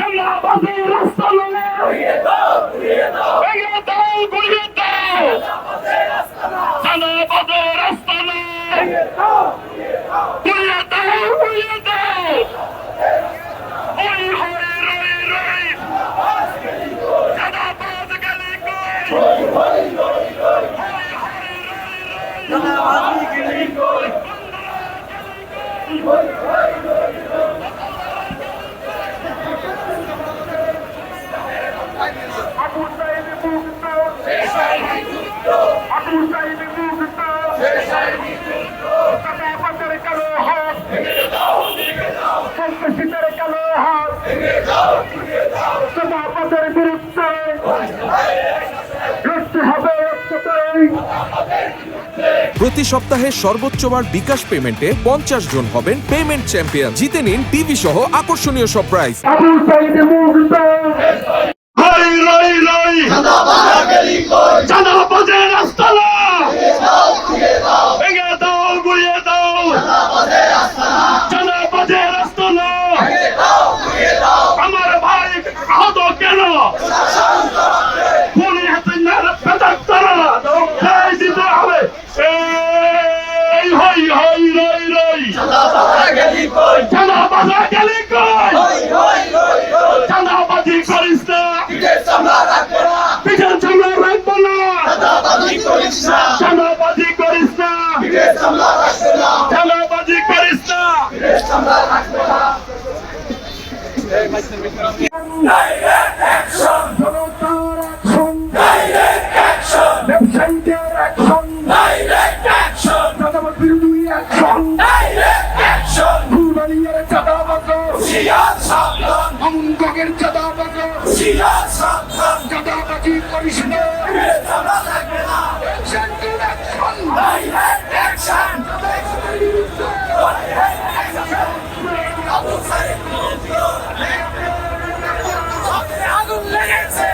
চাঁদাবাজি রাস্তা নয়, ভেঙে দাও গুড়িয়ে দাও, চাঁদাবাজি রাস্তা নয়, গুড়িয়ে দাও, ওই হই রই রই, চাঁদাবাজ গেলি কই, হই হই রই রই, চাঁদাবাজ গেলি কই, হই হই রই রই। আবু সাইদ মুক্ত, আবু সাইদ মুক্ত, চাঁদাবাজের কালো হাত, সন্ত্রাসীদের কালো হাত, চাঁদাবাজের বিরুদ্ধে লড়তে হবে একসাথে। প্রতি সপ্তাহে সর্বোচ্চবার বিকাশ পেমেন্টে 50 জন হবেন পেমেন্ট চ্যাম্পিয়ন। জিতে নিন টিভি সহ আকর্ষণীয় সব প্রাইজ। আবু সাইদ মুক্ত, হই রই রই, চাঁদাবাজের রাস্তা না, ভেঙে দাও গুড়িয়ে দাও, চাঁদাবাজের রাস্তা না, আমার ভাই আহত কেন, খুনি হাসিনার পেটার তারা রক্ষায় দিতে হবে। এই হই হই রই রই, চাঁদাবাজা গেলি কই, চাঁদাবাজি করিস না, পিঠের চামড়া রাখবো না, চাঁদাবাজি করিস না, চাঁদাবাজি করিস না। জনতার অ্যাকশন, ব্যবসায়ীদের অ্যাকশন, চাঁদাবাজ বিরোধী অ্যাকশন, ফুলবাড়িয়ার চাঁদাবাজ, আমুনগরের চাঁদাবাজ, চাঁদাবাজি করিস না, আগুন লেগেছে